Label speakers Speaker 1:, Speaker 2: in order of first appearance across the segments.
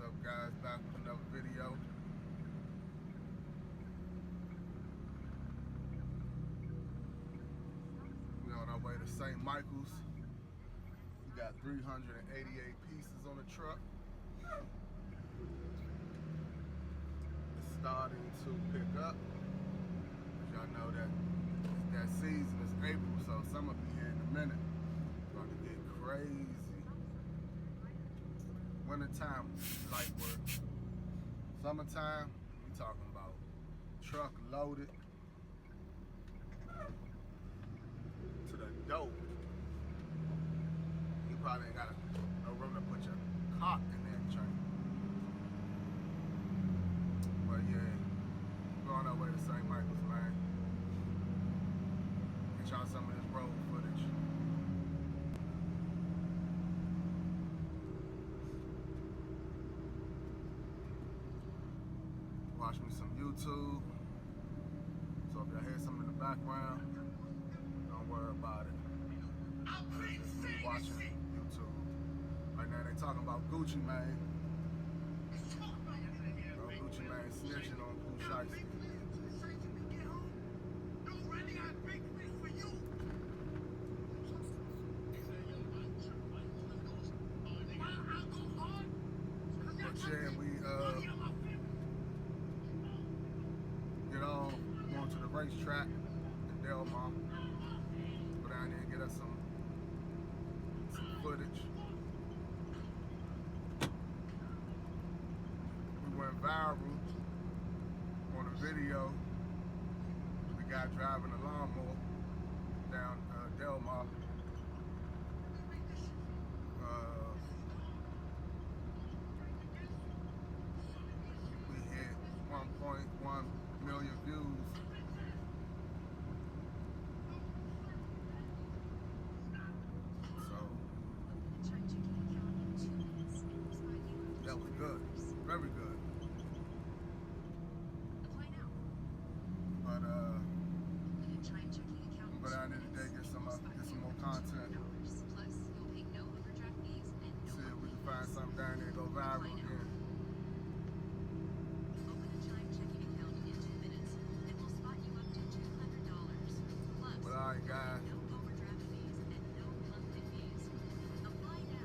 Speaker 1: up, guys? Back with another video. We on our way to St. Michael's. We got 388 pieces on the truck. It's starting to pick up. As y'all know that season is April, so summer be here in a minute. It's about to get crazy. Wintertime, light work. Summertime, we talking about truck loaded to the dope. You probably ain't got no room to put your cot in that joint. But yeah, we're on our way to St. Michael's, man. Get y'all some of this road footage. Watch me some YouTube. So if y'all hear something in the background, don't worry about it. Just me watching YouTube. Right now they talking about Gucci Mane. Gucci Mane snitching on Pooh Shiesty. But yeah, we get on, going to the racetrack in Del Mar. Go down there and get us some footage. We went viral on a video. The guy driving a lawnmower down Del Mar. We hit 1.1 million views. So that was good, very good. But we'll go down there today, get some more content. See if we can find something down there, go viral again. But alright, guys.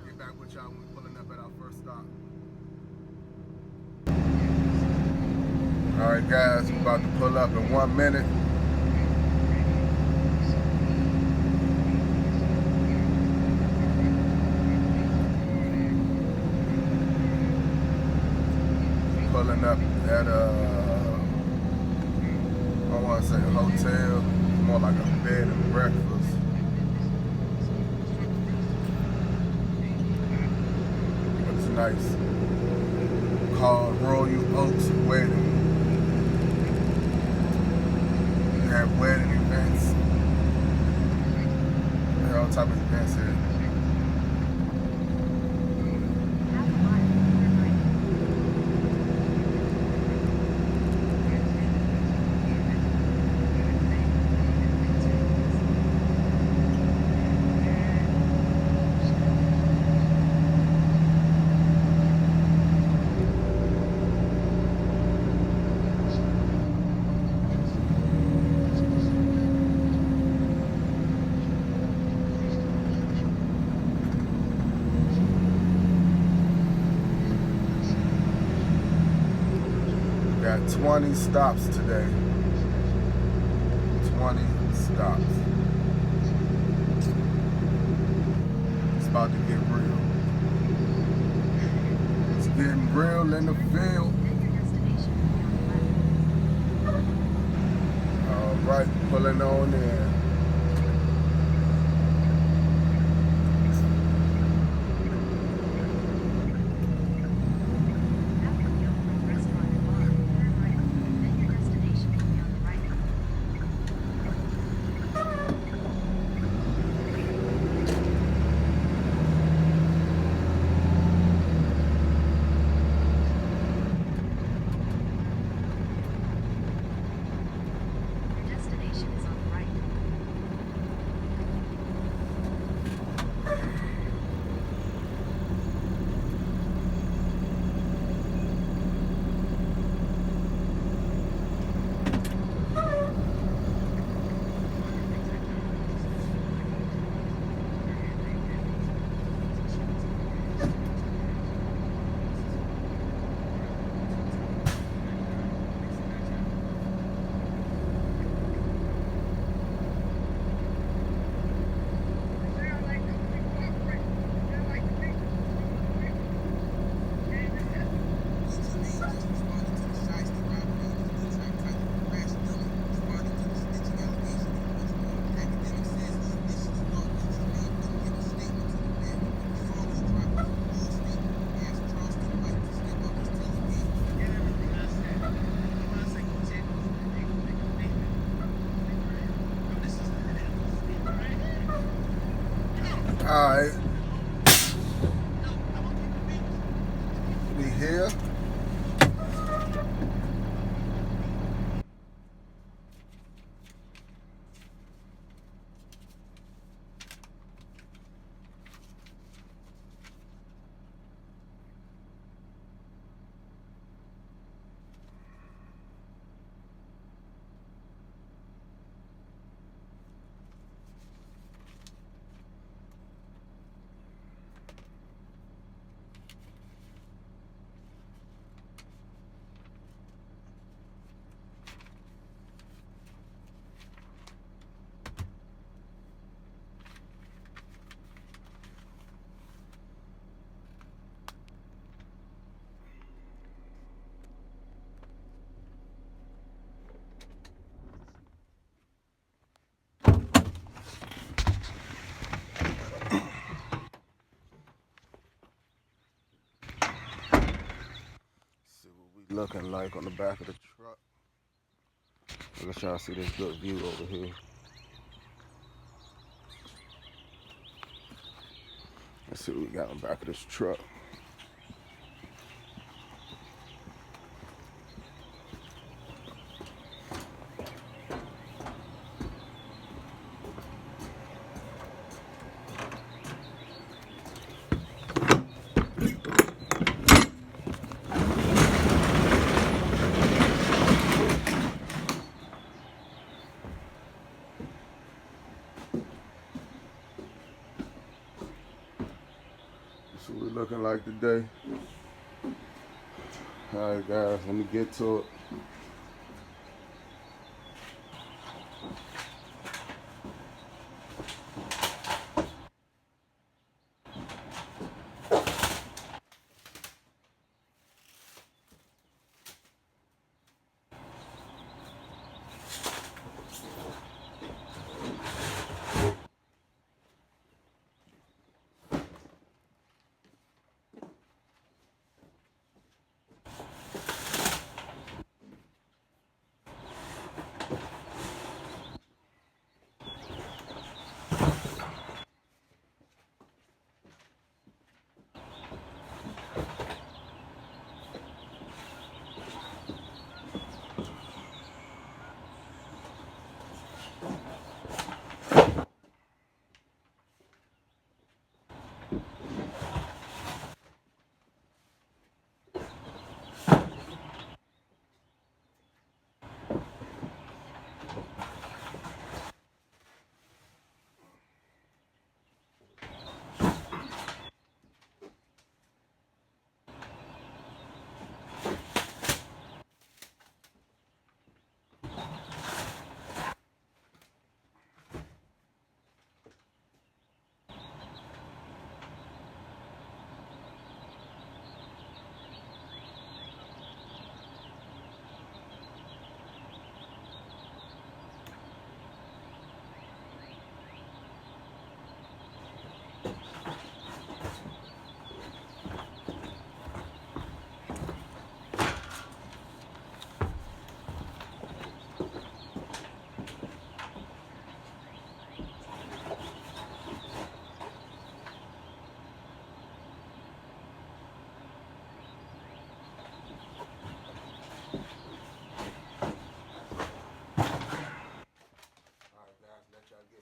Speaker 1: Get back with y'all when we're pulling up at our first stop. Alright, guys, we're about to pull up in 1 minute. Pulling up at I don't want to say a hotel, more like a bed and breakfast. It's nice. Called Royal Oaks Wedding. They have wedding events. They have all type of events here. Got 20 stops today. 20 stops. It's about to get real. It's getting real in the field. All right, pulling on in. here. Looking like on the back of the truck. Let y'all see this good view over here. Let's see what we got on the back of this truck. That's what we're looking like today. Alright guys, let me get to it.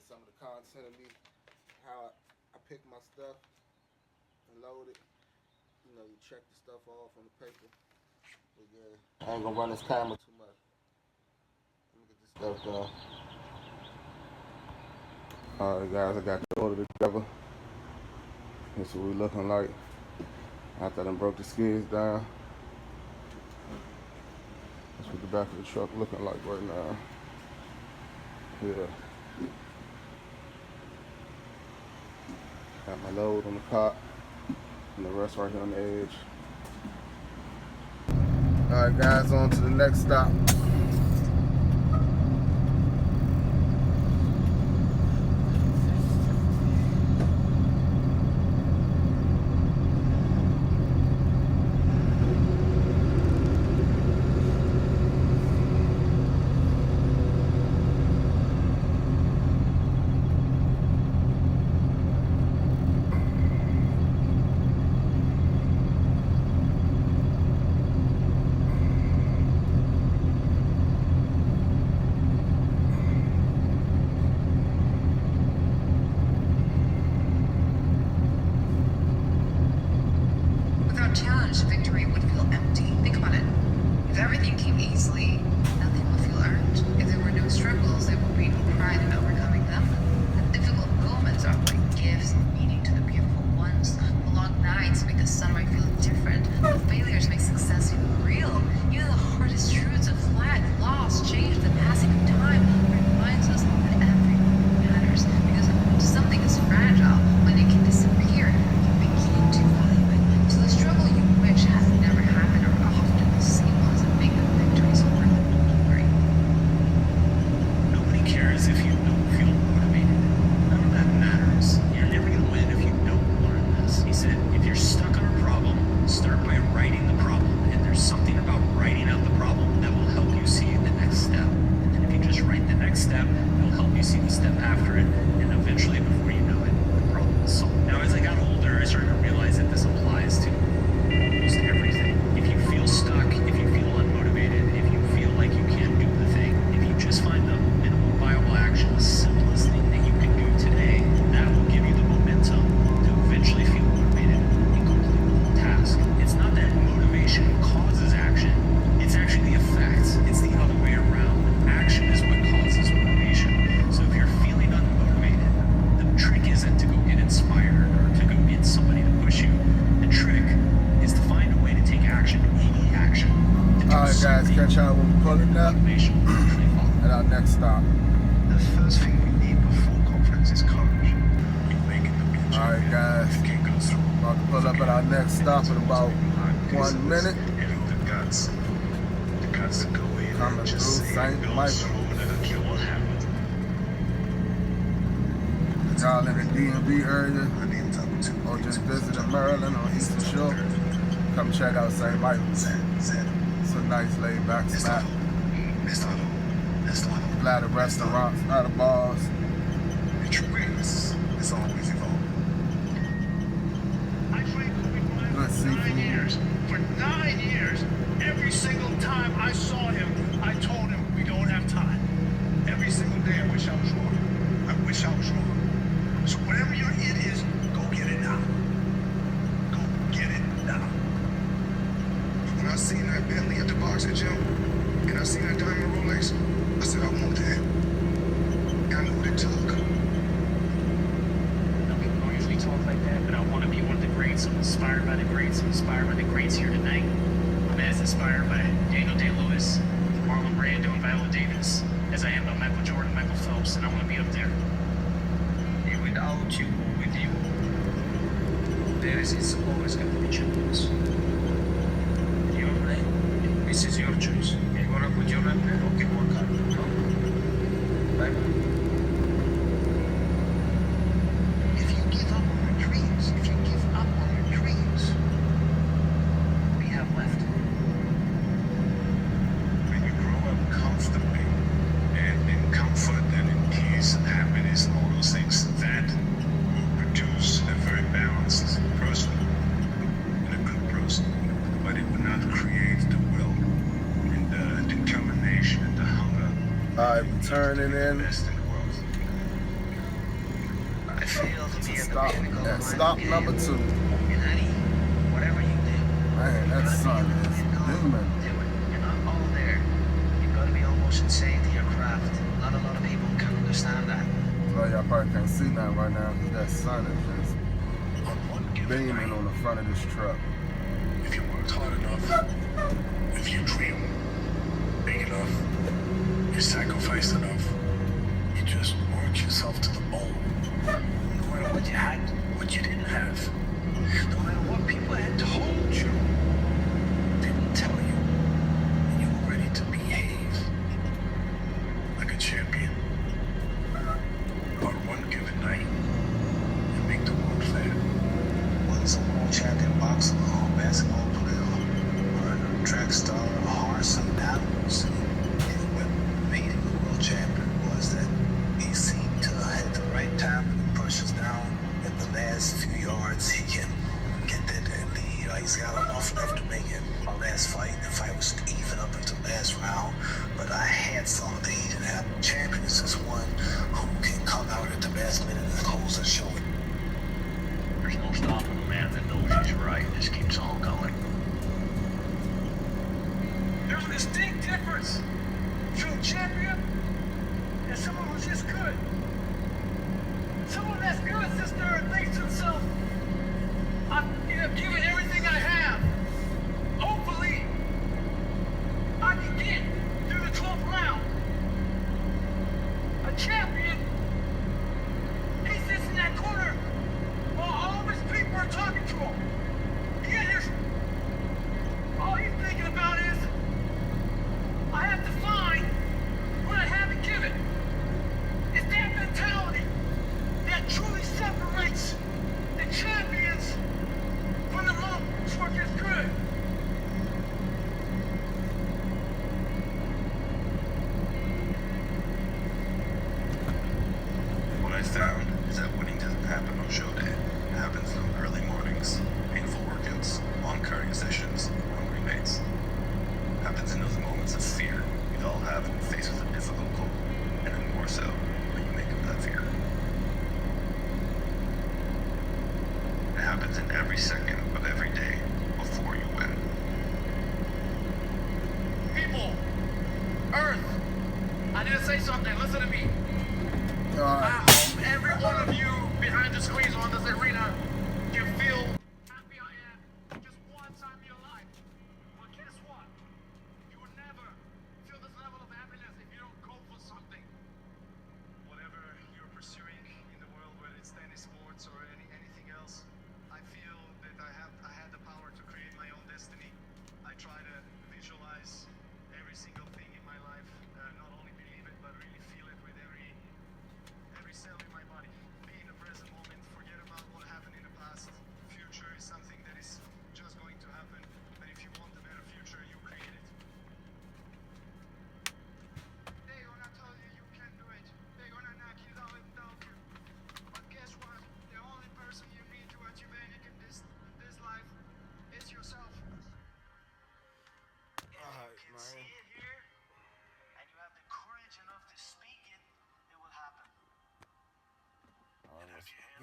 Speaker 1: Some of the content of me, how I pick my stuff and load it. You know, you check the stuff off on the paper. But yeah, I ain't gonna run this camera too much. Let me get this stuff done. Alright guys, I got the order together. That's what we looking like. After I done broke the skids down. That's what the back of the truck looking like right now. Yeah. Got my load on the cot and the rest right here on the edge. Alright guys, on to the next stop.
Speaker 2: Without challenge, victory would feel empty. Think about it. If everything came easily, nothing would feel earned. If there were no struggles, there would be no pride in overcoming them. The difficult moments are what gives meaning to the beautiful ones. The long nights make the sunlight feel different. The failures make success feel real. Even the hardest truths of life, loss, change, the passing of time reminds us that every moment matters. Because something is fragile when it can disappear. You begin to value it. So the struggle you wish has never happened are often the same ones that make the victories worth the glory.
Speaker 3: Nobody cares if you don't feel motivated. None of that matters. You're never going to win if you don't learn this. He said, if you're stuck on a problem, start by writing the problem. And there's something about writing out the problem that will help you see the next step. And then if you just write the next step, it'll help you see the step after it. And eventually, before you know it, the problem is solved. Now, as I got older, I started to realize that this applies to almost everything. If you feel stuck, if you feel unmotivated, if you feel like you can't do the thing, if you just find the minimal viable action, the simplest thing that you can do today, that will give you the momentum to eventually feel motivated and complete the task. It's not that motivation causes action, it's actually the effects. It's the other way around. Action is what causes motivation. So if you're feeling unmotivated, the trick isn't to go get inspired or to go get somebody to push you. The trick is to find a way to take action, any action. To do
Speaker 1: Alright guys,
Speaker 3: something
Speaker 1: catch y'all when we pulling up
Speaker 3: motivation will usually follow.
Speaker 1: at our next stop.
Speaker 4: The first thing we need before conference is courage.
Speaker 1: Alright guys, about to pull up at our next stop in about 1 minute.
Speaker 4: The guts to go in
Speaker 1: Coming
Speaker 4: and just
Speaker 1: through
Speaker 4: say,
Speaker 1: St.
Speaker 4: go
Speaker 1: Michael.
Speaker 4: through and I don't care what happens.
Speaker 1: Y'all in the DMV area
Speaker 4: I need to talk to
Speaker 1: or just visiting Maryland or Eastern Shore, come check out St. Michael's. It's a nice laid back spot.
Speaker 4: It's not
Speaker 1: A lot of restaurants, a lot of bars.
Speaker 4: It's always evolving.
Speaker 5: I trained Kobe Bryant
Speaker 1: Good
Speaker 5: for 9
Speaker 1: seafood.
Speaker 5: years. For 9 years, every single time I saw him, I told him we don't have time. Every single day I wish I was wrong. I wish I was wrong. So whatever your it is, go get it now. Go get it now.
Speaker 4: When I seen that Bentley at the boxing gym, and I seen that diamond Rolex, I said, I want that. And I knew what it took.
Speaker 3: People don't usually talk like that, but I want to be one of the greats. I'm inspired by the greats. I'm inspired by the greats here tonight. I'm as inspired by Daniel Day-Lewis, Marlon Brando, and Viola Davis as I am by Michael Jordan, Michael Phelps, and I want to be up there.
Speaker 6: And without you or with you, it's always going to be champions. Your name, this is your choice. You want to put your name there? Okay, work hard. No? Bye-bye.
Speaker 4: If you give up on your dreams,
Speaker 6: What do you have left?
Speaker 4: when you grow up comfortably and in comfort and in peace and happiness and all those things, that produce a very balanced person and a good person. But it would not create the will and the determination and the hunger
Speaker 1: Alright, we turning
Speaker 4: to
Speaker 1: in.
Speaker 4: be the best in the world.
Speaker 6: I fail to be at the
Speaker 1: Stop
Speaker 6: pinnacle
Speaker 1: at
Speaker 6: of my
Speaker 1: stop
Speaker 6: game.
Speaker 1: number 2.
Speaker 6: And honey, whatever you do,
Speaker 1: Man, that sun is booming.
Speaker 6: do it. You're not all there. You've got to be almost insane to your craft. Not a lot of people can understand that.
Speaker 1: Well, y'all probably can't see nothing right now because that sun is just
Speaker 4: On one given
Speaker 1: beaming
Speaker 4: night,
Speaker 1: on the front of this truck.
Speaker 4: if you work hard enough, if you dream big enough, you sacrifice enough, you just work yourself to the bone. No matter what you had, what you didn't have, no matter what people had told you, didn't tell you, you were ready to behave like a champion. On one given night, you make the world fair. Whether it's a world champion boxer or a basketball player or a track star or a horse and animals, what made him a world champion was that he seemed to hit the right time and push us down at the last few yards. He can get that lead. He's got enough left to make it my last fight. The fight was even up until last round, but I had some of the heat and that. Champions is one who can come out at the last minute and close the show.
Speaker 3: There's no stopping a man that knows he's right. Just keeps on going.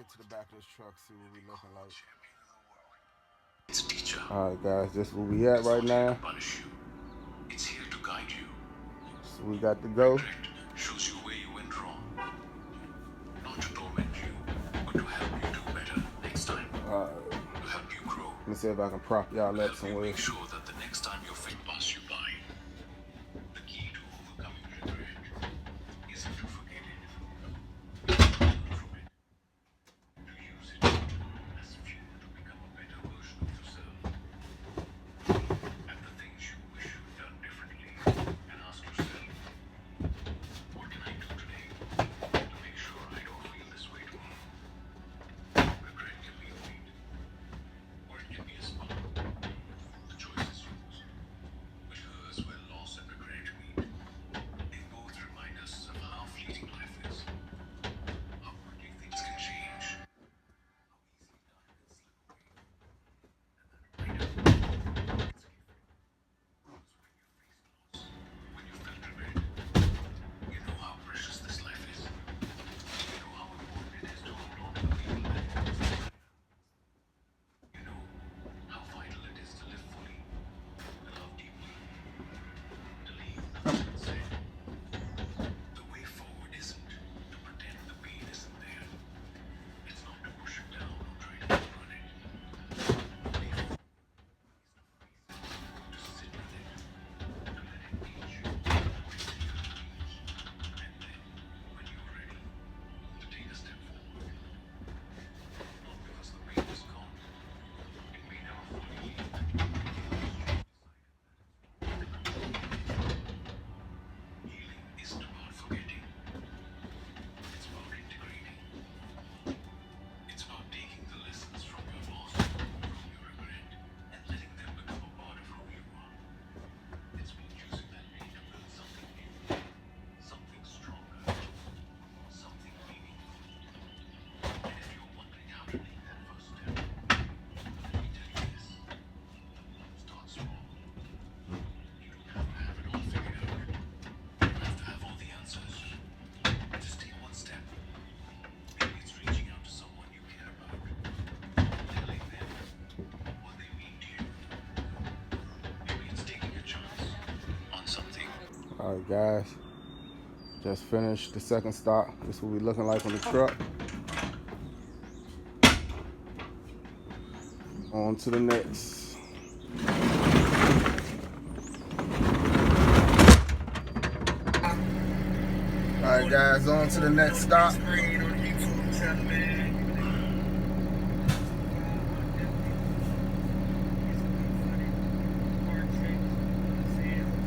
Speaker 1: get to the back of this truck, see what we looking like.
Speaker 4: It's a teacher.
Speaker 1: Alright guys, this is where we at right now.
Speaker 4: Punish you. It's here to guide you.
Speaker 1: So we got to go.
Speaker 4: Regret shows you where you went wrong. Not to torment you, but to help you do better next time. To help you grow.
Speaker 1: Let me see if I can prop y'all
Speaker 4: To
Speaker 1: up
Speaker 4: help you
Speaker 1: somewhere.
Speaker 4: make sure that the next time your fit pass you by, the key to overcoming regret isn't to forget it, but to learn from it. To use it as fuel to become a better version of yourself. At the things you wish you'd done differently, and ask yourself, what can I do today to make sure I don't feel this way tomorrow? Regret can be a weight, or it can be a spark. The choice is yours. But here's where loss and regret meet. They both remind us of how fleeting life is, how quickly things can change, how easily time can slip away. And that reminder, it's different. When you felt regret, you know how precious this life is. You know how important it is to hold on to the people that matter. You know how vital it is to live fully, to love deeply, to leave nothing unsaid. The way forward isn't to pretend the pain isn't there. It's not to push it down or try to outrun it. The way forward to sit with it, to let it teach you what it is you need, and then, when you're ready, to take a step forward. Not because the pain is gone, it may never fully heal, but because you decided that it's wrong. Healing isn't about forgetting, it's about integrating. It's about taking the lessons from your loss, from your regret, and letting them become a part of who you are. It's about using that pain to build something new, something stronger, something meaningful. And if you're wondering how to take that first step, let me tell you this. Start small. You don't have to have it all figured out. You don't have to have all the answers. Just take one step. Maybe it's reaching out to someone you care about, telling them what they mean to you. Maybe it's taking a chance on something.
Speaker 1: Alright guys, just finished the second stop. This is what we looking like on the truck. On to the next. Alright guys, on to the next stop.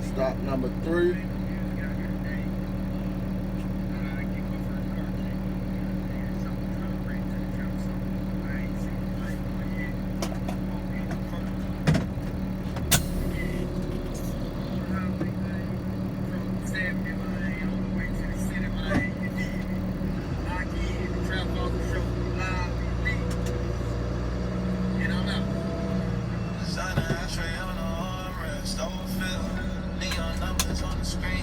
Speaker 1: Stop number 3.
Speaker 4: Designer ashtray on the armrest, overfilled. Neon numbers on the screen.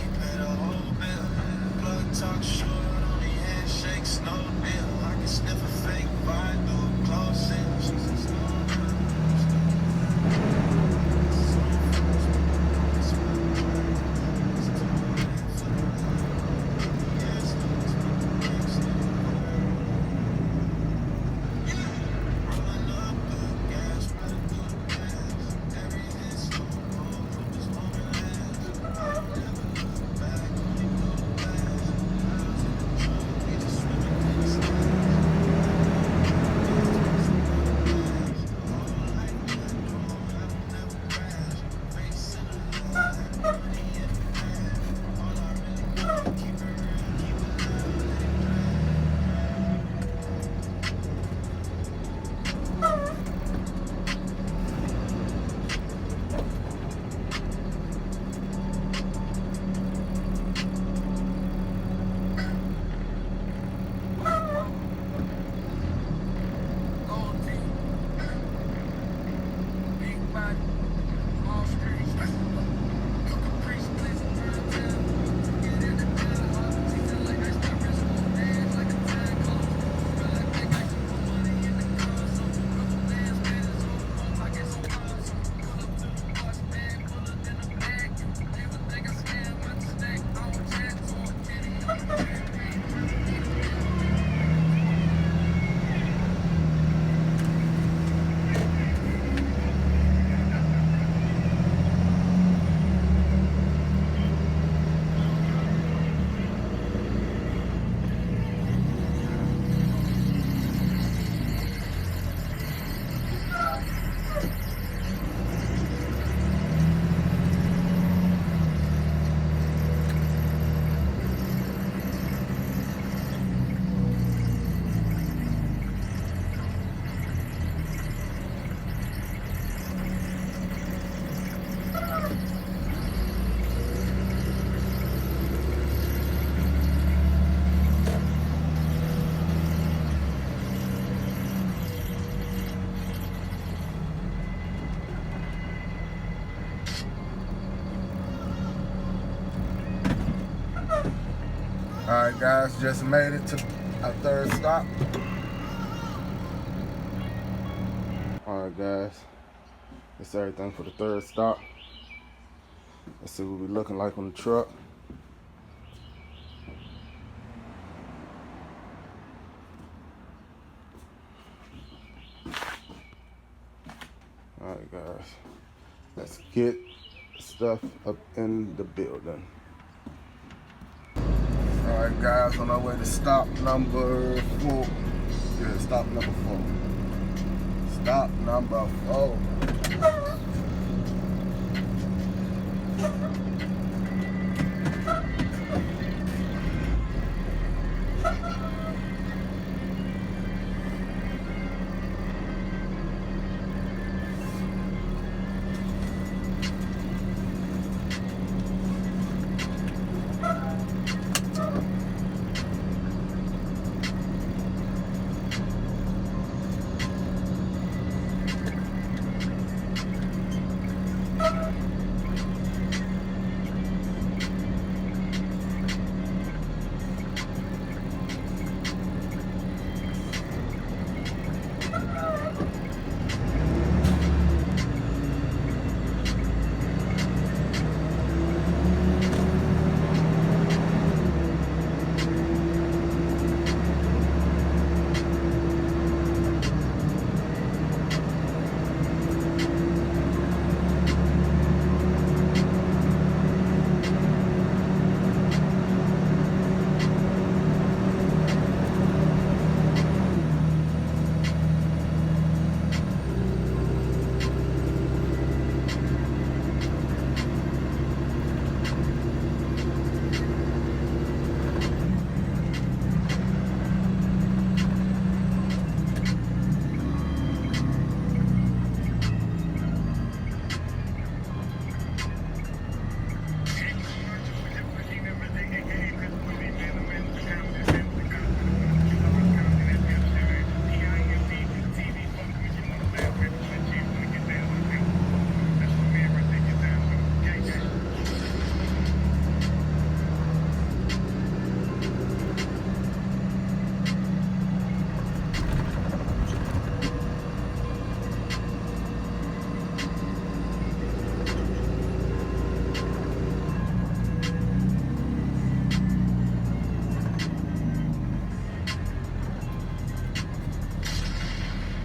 Speaker 1: Alright guys, just made it to our third stop. Alright guys, that's everything for the third stop. Let's see what we looking like on the truck. Alright guys, let's get stuff up in the building. Alright guys, on our way to stop number 4. Yeah, stop number 4. Stop number 4.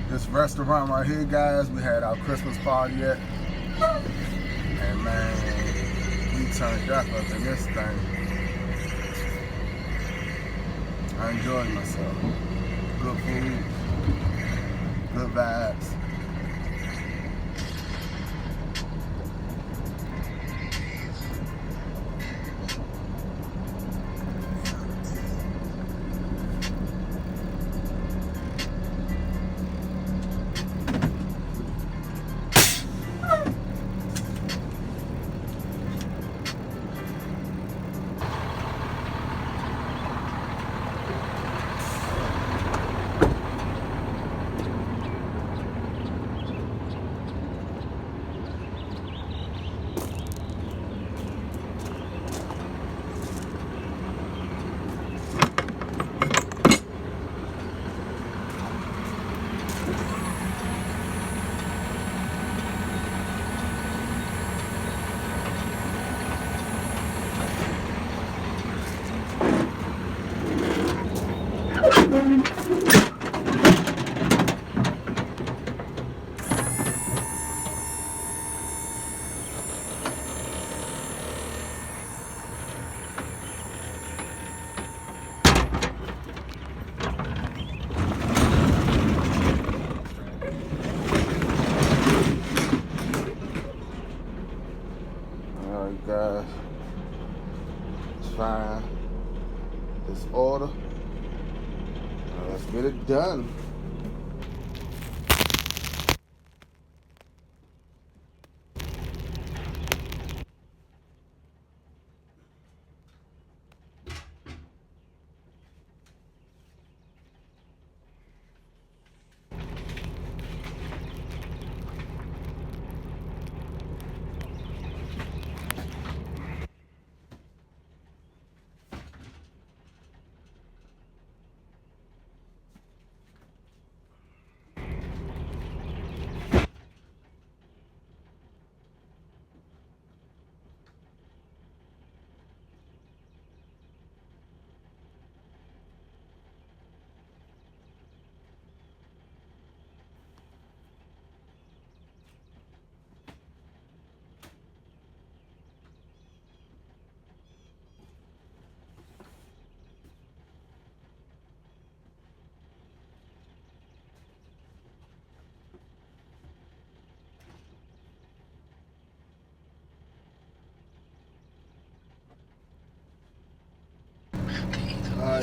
Speaker 1: This restaurant right here, guys, we had our Christmas party at. And man, we turned up in this thing. I enjoyed myself. Good food, good vibes. Alright guys, let's find this order. Now let's get it done.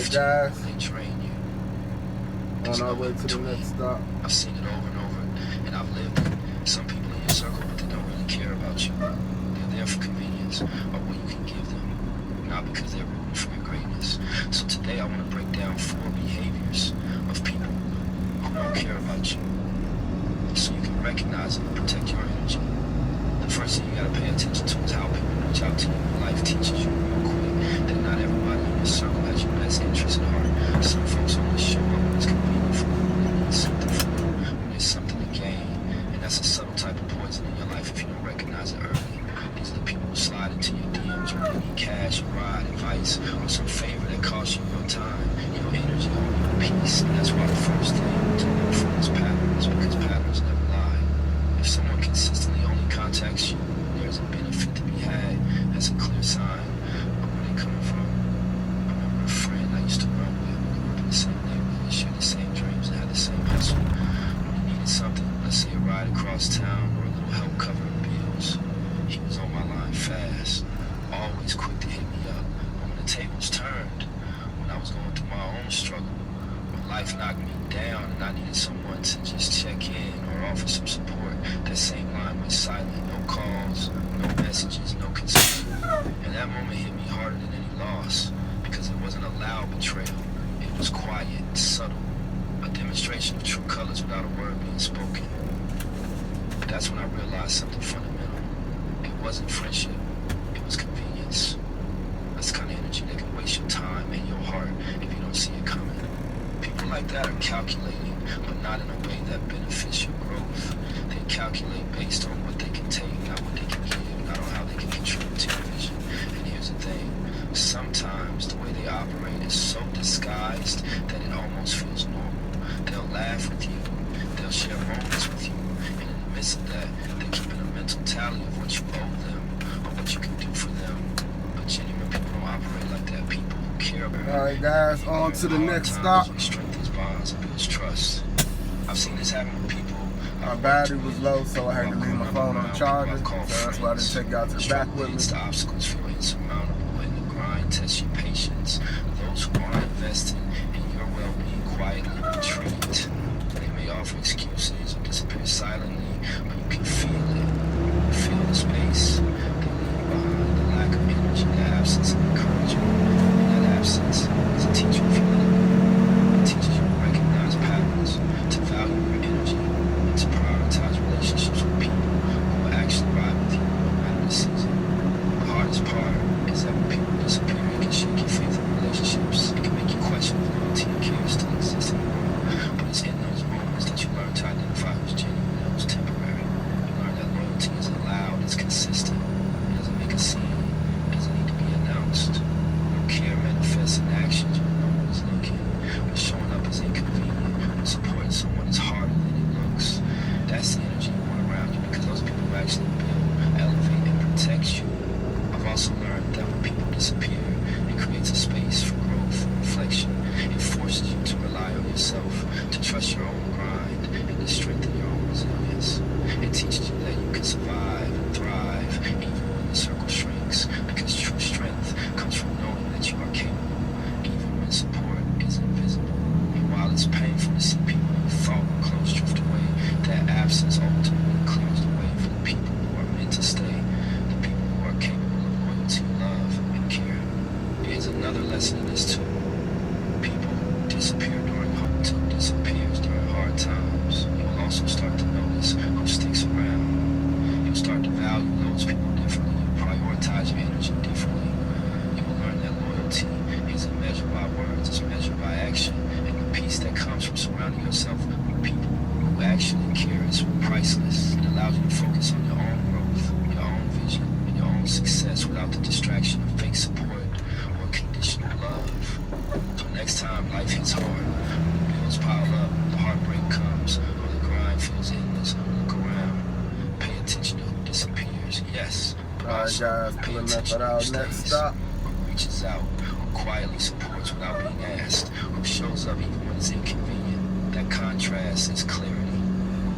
Speaker 3: lift
Speaker 1: guys.
Speaker 3: you when they drain you.
Speaker 1: On
Speaker 3: There's
Speaker 1: our
Speaker 3: no
Speaker 1: way
Speaker 3: in
Speaker 1: to the
Speaker 3: between.
Speaker 1: next stop.
Speaker 3: I've seen it over and over, and I've lived it. Some people in your circle, but they don't really care about you. They're there for convenience or what you can give them, not because they're rooting for your greatness. So today I want to break down 4 behaviors of people who don't care about you, so you can recognize them and protect your energy. The first thing you got to pay attention to is how people reach out to you. Life teaches you real quick that not everybody in your circle has your best interest at heart. Some folks only show up when it's convenient for them, when they need something from you, when there's something to gain. And that's a subtle type of poison in your life if you don't recognize it early. These are the people who slide into your DMs when they need cash, a ride, advice, or some favor that costs you your time, your energy, or your peace. And that's why the first thing to look for is patterns, because patterns never lie. If someone consistently only contacts you when there's a benefit to be had, that's a clear sign of where they're coming from. I remember a friend I used to run with. We grew up in the same neighborhood, shared the same dreams, and had the same hustle. When he needed something, let's say a ride across town or a little help covering bills, he was on my line fast, always quick to hit me up. But when the tables turned, when I was going through my own struggle, when life knocked me down and I needed someone to just check in or offer some support, that same line went silent. No calls, no messages, no concern. And that moment hit me harder than any loss, because it wasn't a loud betrayal. It was quiet, subtle, a demonstration of true colors without a word being spoken. That's when I realized something fundamental. It wasn't friendship, it was convenience. That's the kind of energy that can waste your time and your heart if you don't see it coming. People like that are calculating, but not in a way that benefits your growth. They calculate based on what they can take, not what they can give, not on how they can contribute to your vision. And here's the thing, sometimes the way they operate is so disguised that it almost feels normal. They'll laugh with you, they'll share moments with you, and in the midst of that, they're keeping a mental tally of what you owe them or what you can do for them. But genuine people don't operate like that. People who care about you.
Speaker 1: Alright guys, on to the next stop.
Speaker 3: Strengthens bonds and builds trust. I've seen this happen with people.
Speaker 1: My battery was low, so I had to leave my phone on the charger. So that's why I didn't take you out to the back with me.
Speaker 3: The obstacles feel insurmountable, and the grind tests your patience. Those who aren't invested in your well-being quietly retreat. They may offer excuses or disappear silently, but you can feel it. You feel the space. They leave behind the lack of energy, the absence of encouragement. And that absence is a teacher of humility. It teaches you to recognize patterns, to value your energy, and to prioritize relationships with people who will actually ride with you no matter the season. The hardest part is that when people disappear, it can shake your faith in relationships. It can make you question if loyalty and care still exist in the world. But it's in those moments that you learn to identify who's genuine and who's temporary. You learn that loyalty isn't loud, it's consistent. It doesn't make a scene, it doesn't need to be announced. No care manifests in actions when no one is looking. When showing up is inconvenient, when supporting someone is harder than it looks. That's the energy you want around you, because those people who actually build, elevate, and protect you. I've also learned that when people disappear, it creates a space for growth and reflection. It forces you to rely on yourself, to trust your own grind, and to strengthen your own resilience. It teaches you that you can survive and thrive even when the circle shrinks, because true strength comes from knowing that you are capable, even when support is invisible. And while it's painful to see people you thought were close drift away, that absence ultimately clears the way for the people who are meant to stay, the people who are capable of loyalty, love, and care. Here's another lesson in this too. People disappears during hard times. You will also start to notice who sticks around. You'll start to value those people differently. You'll prioritize your energy differently. You will learn that loyalty isn't measured by words, it's measured by action. And the peace that comes from surrounding yourself with people who actually care is priceless. It allows you to focus on your own growth, your own vision, and your own success without the distraction of fake support or conditional love. So next time life hits hard, when the bills pile up, the heartbreak comes, or the grind feels endless, look around. Pay attention to who disappears, yes.
Speaker 1: Alright guys, pulling up at our next stop.
Speaker 3: Who reaches out, who quietly supports without being asked, who shows up even when it's inconvenient. That contrast is clarity.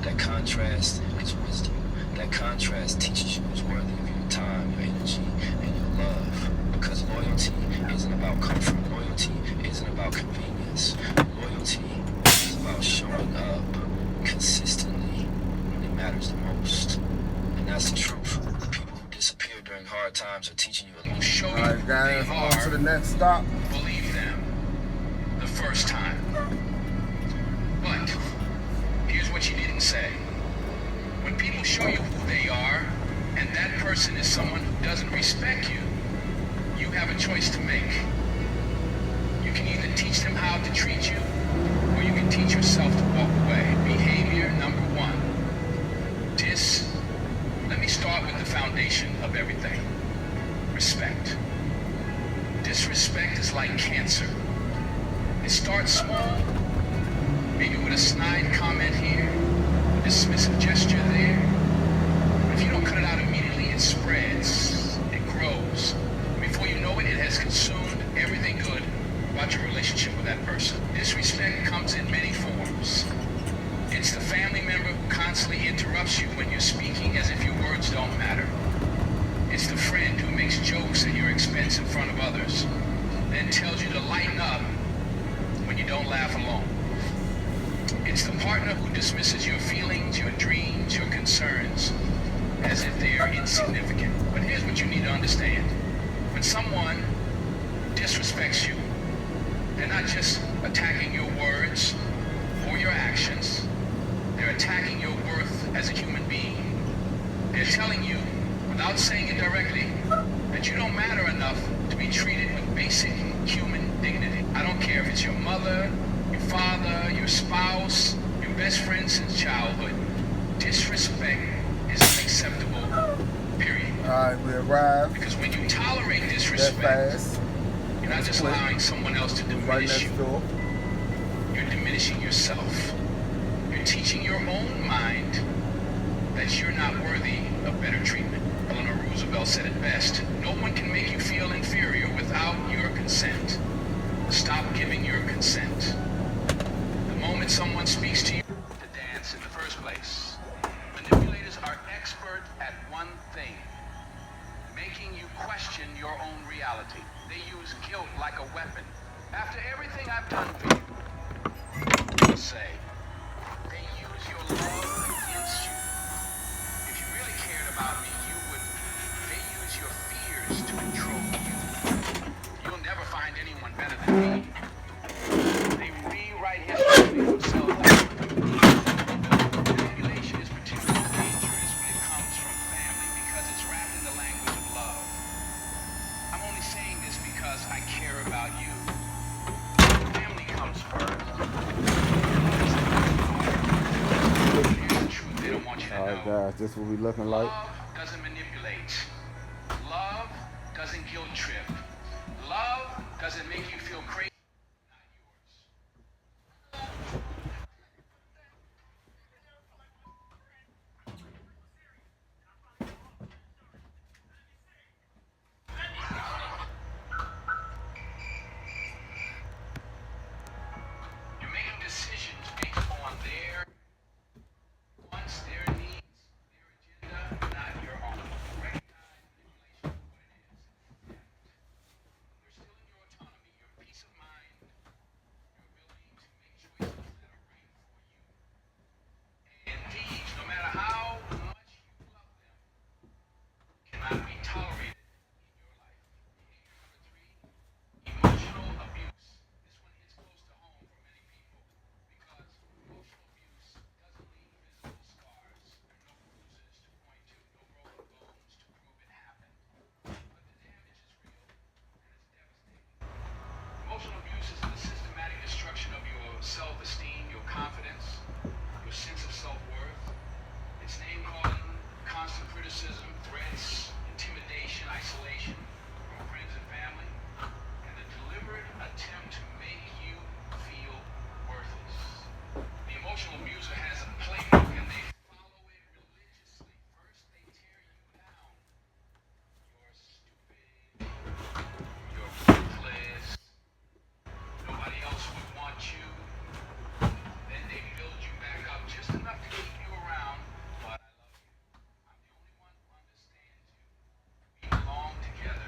Speaker 3: That contrast is wisdom. That contrast teaches you who's worthy of your time, your energy, and your love. Because loyalty isn't about comfort. Loyalty isn't
Speaker 6: about convenience. Loyalty is about showing up consistently when it matters the most. And that's the truth. People who disappear during hard times are teaching you a
Speaker 3: Who show you
Speaker 1: Alright,
Speaker 3: who
Speaker 1: guys,
Speaker 3: they
Speaker 1: on to
Speaker 3: are,
Speaker 1: the next stop.
Speaker 3: believe them the first time. But here's what you didn't say. When people show you who they are, and that person is someone who doesn't respect you, you have a choice to make. You can either teach them how to treat you, or you can teach yourself to walk away. Behavior number one. Let me start with the foundation of everything. Respect. Disrespect is like cancer. It starts small, maybe with a snide comment here, a dismissive gesture there. But if you don't cut it out immediately, it spreads, it grows. Before you know it, it has consumed everything good about your relationship with that person. Disrespect comes in many forms. It's the family member who constantly interrupts you when you're speaking as if your words don't matter. It's the friend who makes jokes at your expense in front of others, then tells you to lighten up when you don't laugh alone. It's the partner who dismisses your feelings, your dreams, your concerns, as if they are insignificant. But here's what you need to understand. When someone disrespects you, they're not just attacking your words or your actions. They're attacking your worth as a human being. They're telling you, without saying it directly, that you don't matter enough to be treated with basic human dignity. I don't care if it's your mother, your father, your spouse, your best friend since childhood. Disrespect is unacceptable, period.
Speaker 1: Alright, we arrived.
Speaker 3: Because when you tolerate
Speaker 1: That
Speaker 3: disrespect,
Speaker 1: fast.
Speaker 3: you're not just
Speaker 1: quick.
Speaker 3: allowing someone else to
Speaker 1: Right
Speaker 3: diminish
Speaker 1: next
Speaker 3: you,
Speaker 1: door.
Speaker 3: you're diminishing yourself. You're teaching your own mind that you're not worthy of better treatment. Eleanor Roosevelt said it best. No one can make you feel inferior without your consent. Stop giving your consent. The moment someone speaks to you, to dance in the first place. Manipulators are expert at one thing: making you question your own reality. They use guilt like a weapon. After everything I've done for you, they'll say, they use your love against you. If you really cared about me, they use your fears to control you. You'll never find anyone better than me. They rewrite history for themselves. Manipulation is particularly dangerous when it comes from family because it's wrapped in the language of love. I'm only saying this because I care about you. Family comes first. Here's the truth they don't want you to
Speaker 1: Alright,
Speaker 3: know.
Speaker 1: guys, this is what we looking like.
Speaker 3: Love doesn't manipulate. Love doesn't guilt trip. Love doesn't make you feel crazy. Not yours. You're making decisions based on their wants, their needs, their agenda, not your own. Recognize manipulation for what it is. You're still in your autonomy, your peace of mind, your ability to make choices that are right for you. And thieves, no matter how much you love them, cannot be tolerated in your life. Behavior number three, emotional abuse. This one hits close to home for many people because emotional abuse doesn't leave visible scars. There are no bruises to point to, no broken bones to prove it happened. But the damage is real and it's devastating. Emotional abuse is the systematic destruction of your self-esteem, your confidence, your sense of self-worth. It's name-calling, constant criticism, threats, intimidation, isolation from friends and family, and the deliberate attempt to make you feel worthless. The emotional abuser has a playbook and they follow it religiously. First, they tear you down. You're stupid. You're worthless. Nobody else would want you. Then they build you back up just enough to keep you around. But I love you. I'm the only one who understands you. We belong together.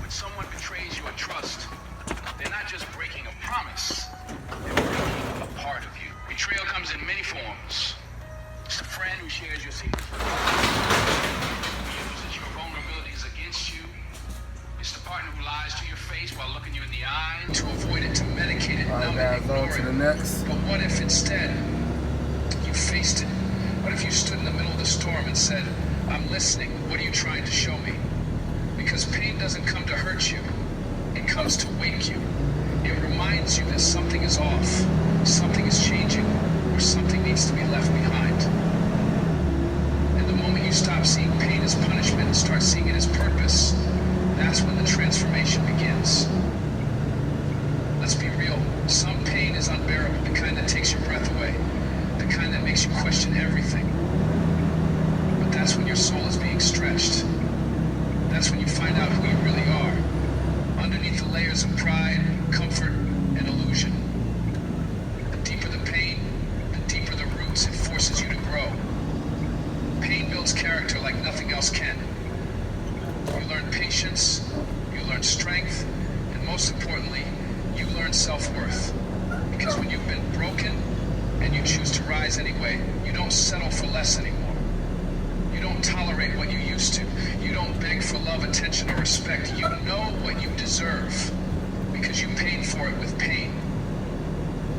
Speaker 7: When someone betrays your trust, they're not just breaking a promise, they're breaking a part of you. Betrayal comes in many forms. It's the friend who shares your secrets, uses your vulnerabilities against you. It's the partner who lies to your face while looking you in the eye to avoid it, to medicate it, numb it, ignore
Speaker 1: to the
Speaker 7: it.
Speaker 1: next.
Speaker 7: But what if instead you faced it? What if you stood in the middle of the storm and said, I'm listening, what are you trying to show me? Because pain doesn't come to hurt you, it comes to wake you. It reminds you that something is off, something is changing, or something needs to be left behind. And the moment you stop seeing pain as punishment and start seeing it as purpose, that's when the transformation begins. Let's be real, some pain is unbearable, the kind that takes your breath away, the kind that makes you question everything. But that's when your soul is being stretched. That's when you find out who you really are, underneath the layers of pride, comfort, and illusion. The deeper the pain, the deeper the roots it forces you to grow. Pain builds character like nothing else can. You learn patience, you learn strength, and most importantly, you learn self-worth. Because when you've been broken and you choose to rise anyway, you don't settle for less anymore. You don't tolerate what you used to. You don't beg for love, attention, or respect. You know what you deserve because you paid for it with pain.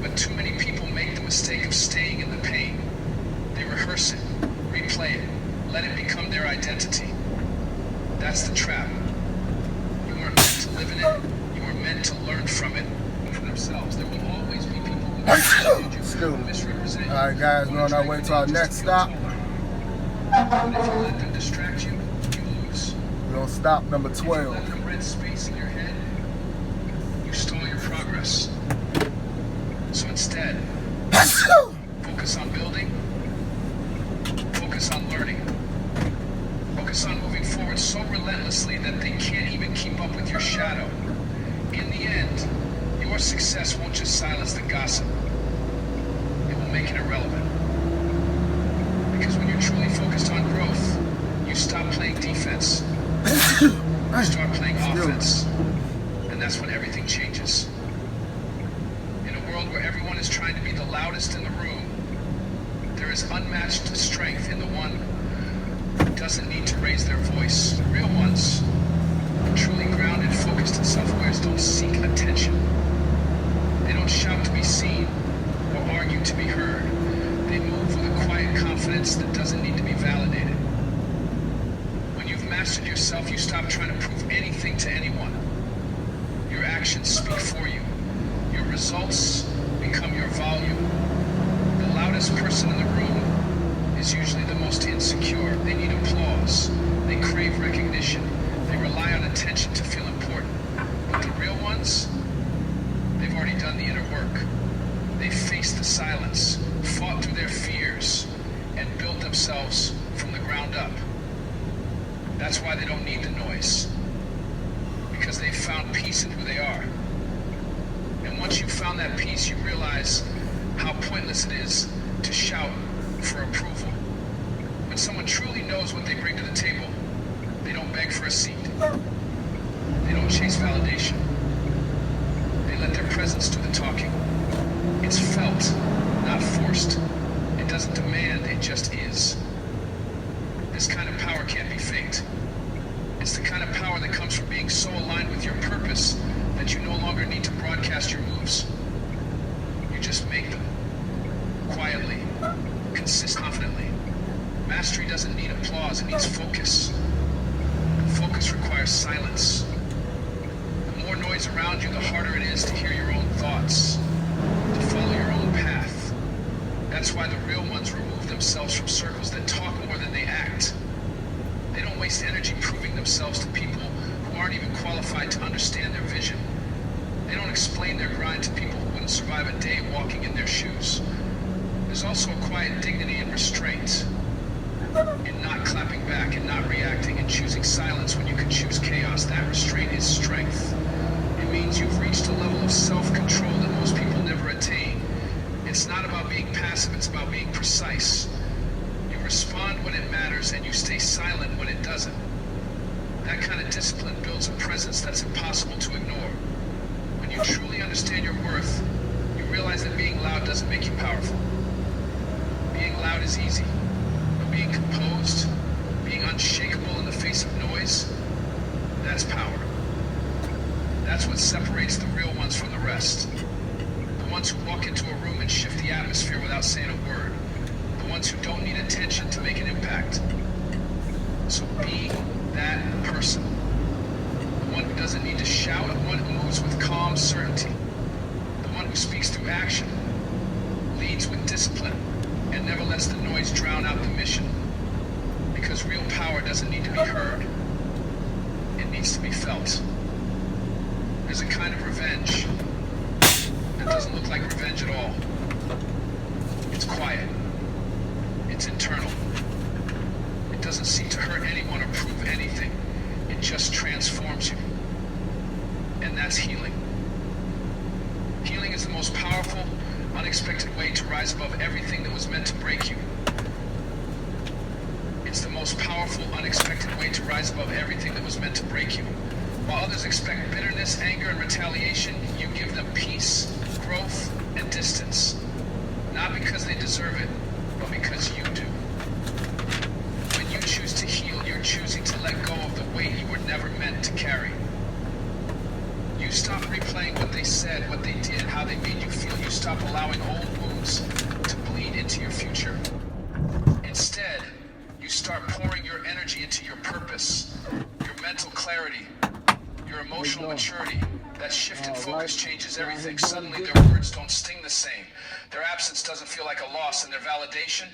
Speaker 7: But too many people make the mistake of staying in the pain. They rehearse it, replay it, let it become their identity. That's the trap. You weren't meant to live in it. You were meant to learn from it for themselves. There will always be people who misrepresent you.
Speaker 1: All right, guys, we're on our way to our next stop.
Speaker 7: But if you let them distract you, you lose.
Speaker 1: We're on stop number
Speaker 7: If you
Speaker 1: 12.
Speaker 7: let them rent space in your head, you stall your progress. So instead, focus on building, focus on learning, focus on moving forward so relentlessly that they can't even keep up with your shadow. In the end, your success won't just silence the gossip, it will make it irrelevant. Because when you're truly focused on growth, you stop playing defense. You start playing offense. And that's when everything changes. In a world where everyone is trying to be the loudest in the room, there is unmatched strength in the one who doesn't need to raise their voice. The real ones, truly grounded, focused, and self-aware, don't seek attention. They don't shout to be seen or argue to be heard. They move with a quiet confidence that doesn't need to be validated. When you've mastered yourself, you stop trying to prove anything to anyone. Your actions speak for you. Your results become your volume. The loudest person in the room is usually the most insecure. They need applause. They crave recognition. They rely on attention to feel important. But the real ones, they've already done the inner work. They faced the silence, fought through their fears, and built themselves from the ground up. That's why they don't need the noise. Because they've found peace in who they are. And once you've found that peace, you realize how pointless it is to shout for approval. When someone truly knows what they bring to the table, they don't beg for a seat. They don't chase validation. They let their presence do the talking. It's felt, not forced. It doesn't demand, it just is. This kind of power can't be faked. It's the kind of power that comes from being so aligned with your purpose that you no longer need to broadcast your moves. You just make them. Quietly, confidently. Mastery doesn't need applause, it needs focus. Focus requires silence. The more noise around you, the harder it is to hear your own thoughts, to follow your own path. That's why the real ones remove themselves from circles that talk more than they act. They don't waste energy proving themselves to people who aren't even qualified to understand their vision. They don't explain their grind to people who wouldn't survive a day walking in their shoes. There's also a quiet dignity and restraint in not clapping back and not reacting and choosing silence when you can choose chaos. That restraint is strength. It means you've reached a level of self-control that most people never attain. It's not about being passive, it's about being precise. You respond when it matters and you stay silent when it doesn't. That kind of discipline builds a presence that's impossible to ignore. When you truly understand your worth, you realize that being loud doesn't make you powerful. Being loud is easy, but being composed, being unshakable in the face of noise, that's power. That's what separates the real ones from the rest. The ones who walk into a room and shift the atmosphere without saying a word. The ones who don't need attention to make an impact. So be that person. The one who doesn't need to shout, the one who moves with calm certainty. The one who speaks through action, leads with discipline, and never lets the noise drown out the mission. Because real power doesn't need to be heard. It needs to be felt. There's a kind of revenge that doesn't look like revenge at all. It's quiet. It's internal. It doesn't seek to hurt anyone or prove anything. It just transforms you. And that's healing. Healing is the most powerful, unexpected way to rise above everything that was meant to break you. It's the most powerful, unexpected way to rise above everything that was meant to break you. While others expect bitterness, anger, and retaliation, you give them peace, growth, and distance. Not because they deserve it, but because you do. When you choose to heal, you're choosing to let go of the weight you were never meant to carry. You stop replaying what they said, what they did, how they made you feel. You stop allowing old wounds to bleed into your future. Instead, you start pouring your energy into your purpose, your mental clarity, your emotional maturity. That shift in focus changes everything. Suddenly their words don't sting the same. Their absence doesn't feel like a loss, and their validation,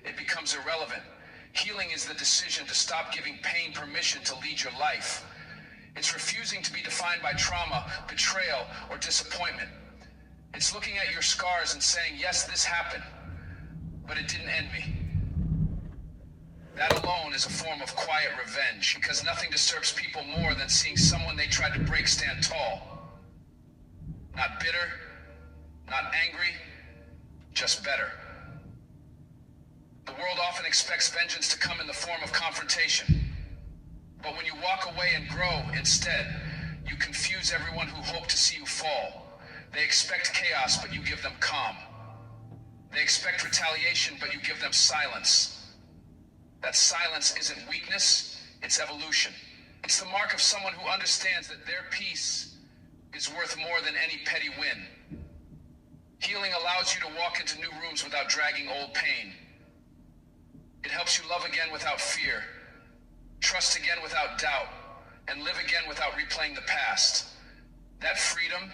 Speaker 7: it becomes irrelevant. Healing is the decision to stop giving pain permission to lead your life. It's refusing to be defined by trauma, betrayal, or disappointment. It's looking at your scars and saying, yes, this happened, but it didn't end me. That alone is a form of quiet revenge, because nothing disturbs people more than seeing someone they tried to break stand tall. Not bitter, not angry, just better. The world often expects vengeance to come in the form of confrontation. But when you walk away and grow instead, you confuse everyone who hoped to see you fall. They expect chaos, but you give them calm. They expect retaliation, but you give them silence. That silence isn't weakness, it's evolution. It's the mark of someone who understands that their peace is worth more than any petty win. Healing allows you to walk into new rooms without dragging old pain. It helps you love again without fear, trust again without doubt, and live again without replaying the past. That freedom,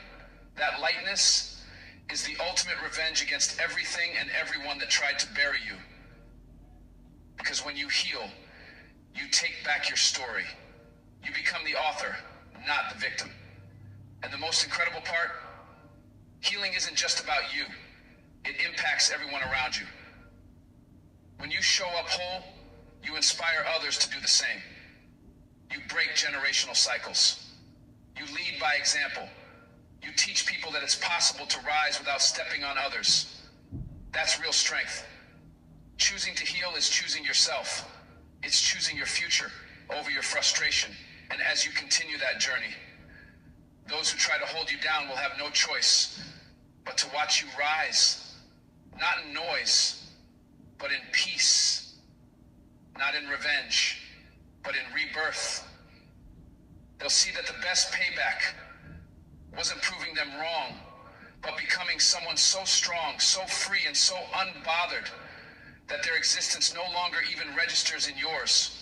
Speaker 7: that lightness, is the ultimate revenge against everything and everyone that tried to bury you. Because when you heal, you take back your story. You become the author, not the victim. And the most incredible part, healing isn't just about you. It impacts everyone around you. When you show up whole, you inspire others to do the same. You break generational cycles. You lead by example. You teach people that it's possible to rise without stepping on others. That's real strength. Choosing to heal is choosing yourself. It's choosing your future over your frustration. And as you continue that journey, those who try to hold you down will have no choice but to watch you rise, not in noise, but in peace, not in revenge, but in rebirth. They'll see that the best payback wasn't proving them wrong, but becoming someone so strong, so free, and so unbothered that their existence no longer even registers in yours.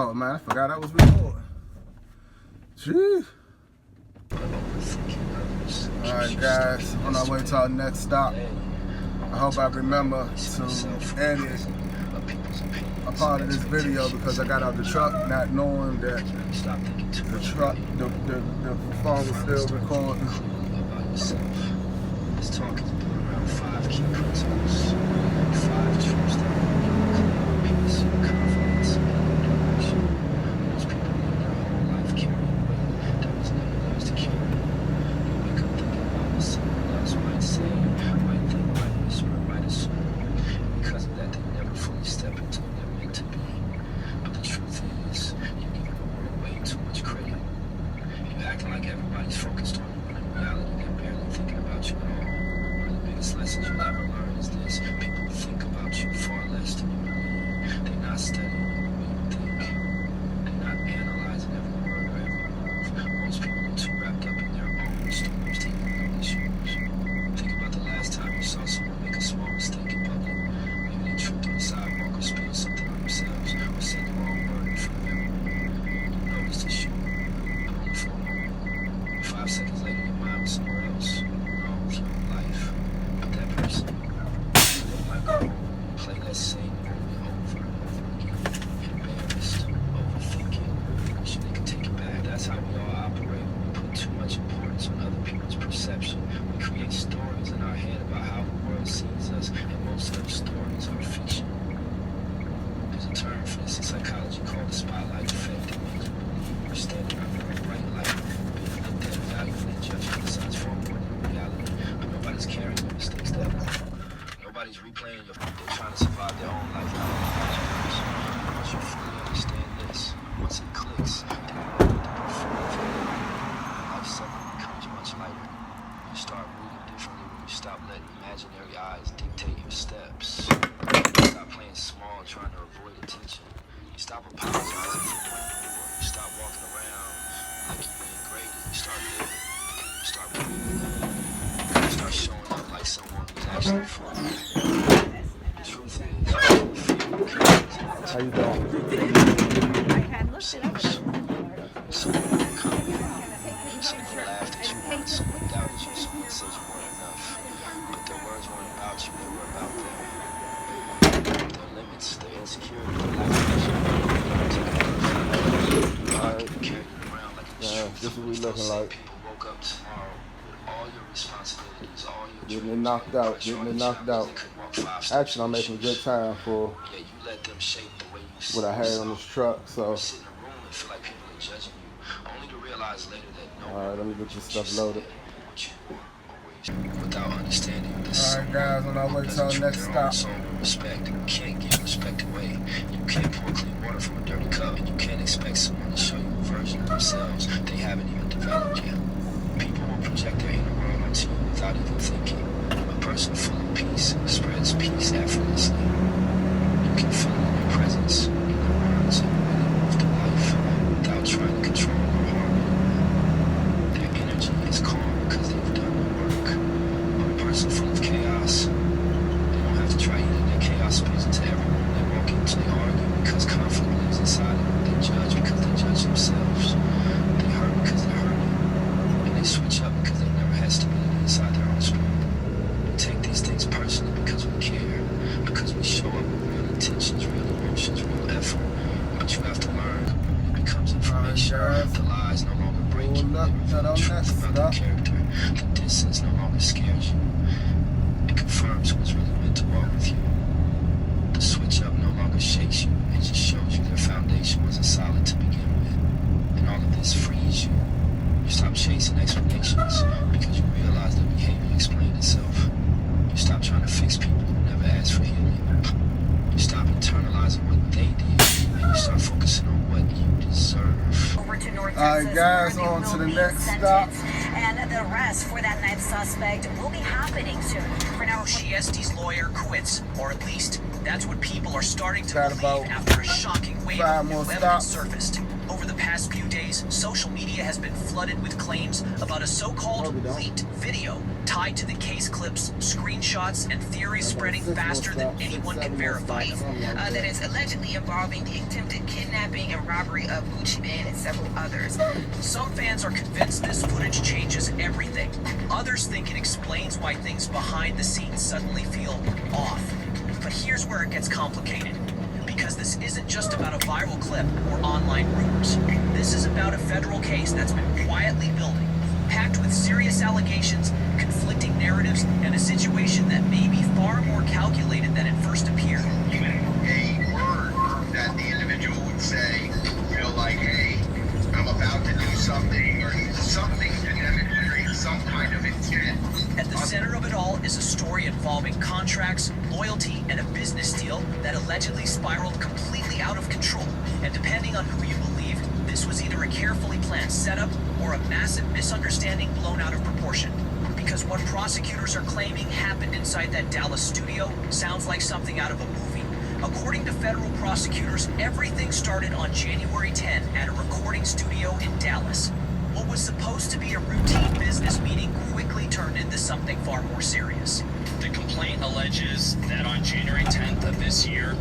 Speaker 1: Oh man, I forgot I was recording. Jeez. Alright guys, on our way to our next stop. I hope I remember to edit a part of this video because I got out the truck not knowing that the truck, the phone was still recording.
Speaker 6: This talk is built around 5 key principles, 5 truths that will peace, confidence, and direction. Most people live their whole life carrying weight that was never theirs to carry. They wake up thinking about what someone else might say, might think, might whisper, might assume. And because of that, they never fully step into what they're meant to be. But the truth is, you're giving the world way too much credit. You're acting like everybody's focused on you, when in reality, they're barely thinking about you at all. One of the biggest lessons you'll ever learn is this: people think about you far less than you believe. They're not studying you the way you think. They're not analyzing every word or every move. Most people are too wrapped up in their own storms to even notice yours. Think about the last time you saw someone make a small mistake in public. Maybe they tripped on the sidewalk or spilled something on themselves or said the wrong word in front of everyone. You noticed it, sure, but only for a moment. 5 seconds later, your mind was somewhere else, wrong with your own life. But that person, they might go home and play that same movie over and over again. Embarrassed, overthinking, wishing they could take it back. That's how we all operate when we put too much importance on other people's perception. We create stories in our head about how the world sees us, and most of those stories are fiction. There's a term for this in psychology called the spotlight effect. It means we believe we're standing under a bright light, being looked at, evaluated, and judged for the signs far more than reality. But nobody's carrying your mistakes that long. Nobody's replaying your. They're trying to survive their own life. Once you fully understand this, once it clicks, then you know what to perform for your life suddenly becomes much lighter. You start moving differently when you stop letting imaginary eyes dictate your steps. You stop playing small, trying to avoid attention. You stop apologizing for what you do. You stop walking around like you're being graded. You start living. You start breathing. You start showing up like someone who's actually for you. The truth is,
Speaker 1: How you doing?
Speaker 6: someone will come in. Someone laughed at you once, someone doubted you, someone said you weren't enough. But their words weren't about you, they were about them. Their limits, their insecurity, their lack of vision. Carrying around like a truth.
Speaker 1: This is what we looking like.
Speaker 6: People woke up tomorrow with all your responsibilities, all your
Speaker 1: Getting it
Speaker 6: dreams,
Speaker 1: knocked
Speaker 6: all the
Speaker 1: out,
Speaker 6: pressure
Speaker 1: getting
Speaker 6: on
Speaker 1: it
Speaker 6: their
Speaker 1: knocked
Speaker 6: shoulders.
Speaker 1: out.
Speaker 6: They couldn't walk 5 steps
Speaker 1: Actually, I'm
Speaker 6: in their
Speaker 1: making good
Speaker 6: shoes.
Speaker 1: time for
Speaker 6: Yeah, you let them shape the way you see
Speaker 1: what I had on
Speaker 6: yourself.
Speaker 1: this truck, so.
Speaker 6: Sit in a room and feel like people are judging you, only to realize later that no
Speaker 1: Alright, let me get this stuff loaded.
Speaker 6: without understanding this.
Speaker 1: Alright guys, on our way to our next stop.
Speaker 6: Respect. You can't give respect away. You can't pour clean water from a dirty cup, and you can't expect someone to show you a version of themselves they haven't even developed yet. People will project their inner world onto you without even thinking. A person full of peace spreads peace effortlessly. You can feel it in their presence, in their words, and the way they move through life without trying to control or harm anyone. Their energy is calm because they've done the work. But a person full of chaos, they don't have to try either. Their chaos spills into every room they walk into. They argue because conflict lives inside of them. They judge because they judge themselves. They hurt because they're hurting. And they switch up because they've never had stability inside their own spirit. We take these things personally because we care, because we show up with real intentions, real emotions, real effort. But you have to learn. It becomes information.
Speaker 1: Alright, guys.
Speaker 6: The lies no longer break you.
Speaker 1: Hold up,
Speaker 6: They reveal
Speaker 1: that on
Speaker 6: the truth
Speaker 1: next
Speaker 6: about their
Speaker 1: stop.
Speaker 6: character. The distance no longer scares you. It confirms who's really meant to walk with you. The switch up no longer shakes you. It just shows you their foundation wasn't solid to begin with. And all of this frees you. You stop chasing explanations because you realize their behavior explained itself. You stop trying to fix people who never asked for healing. You stop internalizing what they did, and you start focusing on what you deserve.
Speaker 8: Over to North
Speaker 1: Alright,
Speaker 8: Texas,
Speaker 1: guys,
Speaker 8: where they
Speaker 1: on to
Speaker 8: will
Speaker 1: the
Speaker 8: be
Speaker 1: next stop.
Speaker 8: sentenced. And the arrest for that ninth suspect will be happening soon. For now,
Speaker 9: Chiesti's lawyer quits, or at least that's what people are starting to
Speaker 1: Got
Speaker 9: believe
Speaker 1: about
Speaker 9: after a shocking wave
Speaker 1: 5
Speaker 9: of new
Speaker 1: more
Speaker 9: evidence
Speaker 1: stops.
Speaker 9: surfaced. Over Over the past few days, social media has been flooded with claims about a so-called leaked video tied to the case clips, screenshots, and theories spreading faster than anyone can verify them.
Speaker 2: That is allegedly involving the attempted kidnapping and robbery of Gucci Mane and several others.
Speaker 9: Some fans are convinced this footage changes everything. Others think it explains why things behind the scenes suddenly feel off. But here's where it gets complicated. Because this isn't just about a viral clip or online rumors. This is about a federal case that's been quietly building, packed with serious allegations, conflicting narratives, and a situation that may be far more calculated than it first appeared.
Speaker 5: Even a word that the individual would say, feel like, hey, I'm about to do something, or something to demonstrate some kind of intent.
Speaker 9: At the center of it all is a story involving contracts, loyalty, and a business deal that allegedly spiraled completely out of control. And depending on who you believe, this was either a carefully planned setup or a massive misunderstanding blown out of proportion. Because what prosecutors are claiming happened inside that Dallas studio sounds like something out of a movie. According to federal prosecutors, everything started on January 10 at a recording studio in Dallas. What was supposed to be a routine business meeting quickly turned into something far more serious.
Speaker 3: The complaint alleges that on January 10th of this year,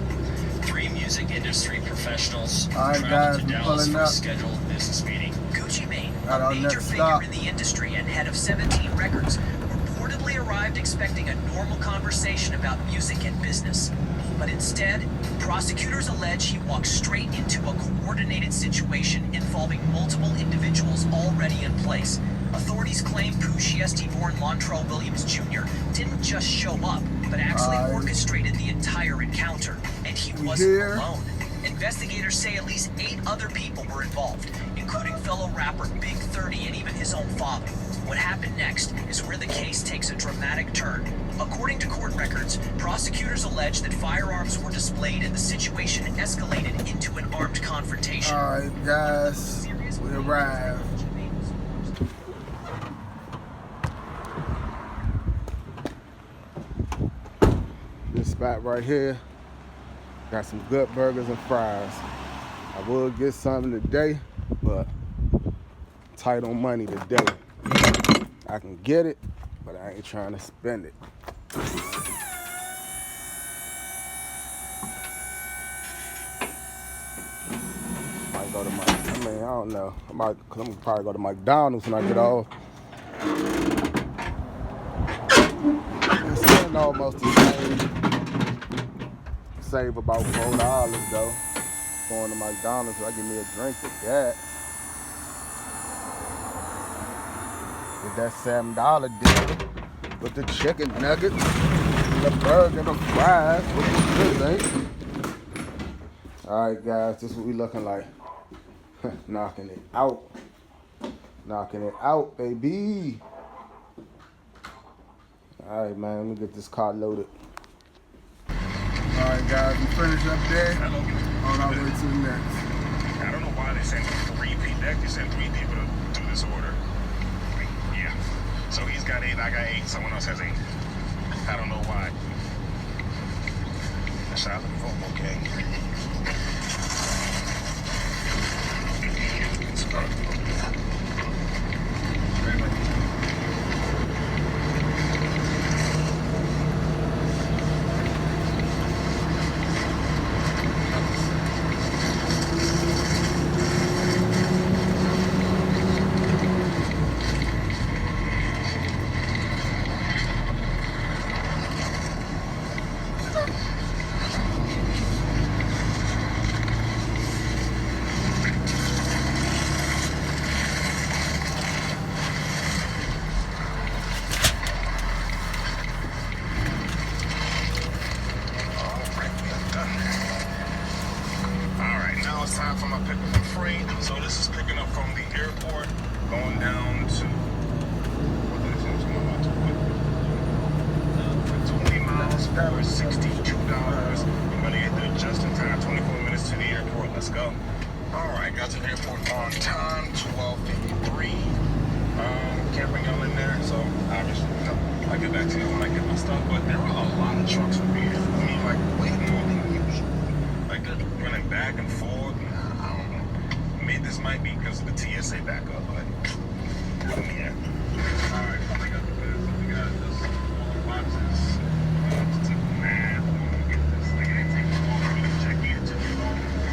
Speaker 3: 3 music industry professionals
Speaker 1: Alright,
Speaker 3: traveled
Speaker 1: guys,
Speaker 3: to
Speaker 1: we're
Speaker 3: Dallas
Speaker 1: pulling
Speaker 3: for a
Speaker 1: up.
Speaker 3: scheduled business meeting.
Speaker 9: Gucci Mane,
Speaker 1: At
Speaker 9: a
Speaker 1: our
Speaker 9: major
Speaker 1: next
Speaker 9: figure
Speaker 1: stop.
Speaker 9: in the industry and head of 17 Records, reportedly arrived expecting a normal conversation about music and business. But instead, prosecutors allege he walked straight into a coordinated situation involving multiple individuals already in place. Authorities claim Pooh Shiesty-born Montrell Williams Jr. didn't just show up, but actually orchestrated the entire encounter. And he wasn't
Speaker 1: here.
Speaker 9: alone. Investigators say at least 8 other people were involved, including fellow rapper Big 30 and even his own father. What happened next is where the case takes a dramatic turn. According to court records, prosecutors allege that firearms were displayed and the situation escalated into an armed confrontation.
Speaker 1: Alright, guys, we arrived. This spot right here got some good burgers and fries. I would get something today, but tight on money today. I can get it, but I ain't trying to spend it. Might go to I don't know. I'm gonna probably go to McDonald's when I get off. It's still almost the same. Save about $4 though. Going to McDonald's, I get me a drink with that. Get that $7 deal with the chicken nuggets, the burger, the fries, with the good thing. Alright guys, this is what we looking like. Knocking it out. Knocking it out, baby. Alright man, let me get this car loaded. Alright guys, we finished up there. On our way to the next.
Speaker 5: I don't know why they sent 3 people. They sent 3 people to do this order. Yeah. So he's got 8, I got 8. Someone else has 8. I don't know why. Shout out to the football gang. Time for my pickup and freight. So this is picking up from the airport, going down to 20 miles for $62. I'm gonna get there just in time. 24 minutes to the airport. Let's go. All right, got to the airport on time. 12:53. Can't bring y'all in there, so obviously, I'll get back to you when I get my stuff. But there are a lot of trucks over here. I mean, like way more than usual. Like they're running back and forth.
Speaker 4: think this might be because of the TSA backup, but yeah. Alright, so we got the best. So we got just all the boxes. Just take the math. Get this. Like, it didn't take long for me to check in. It took me long for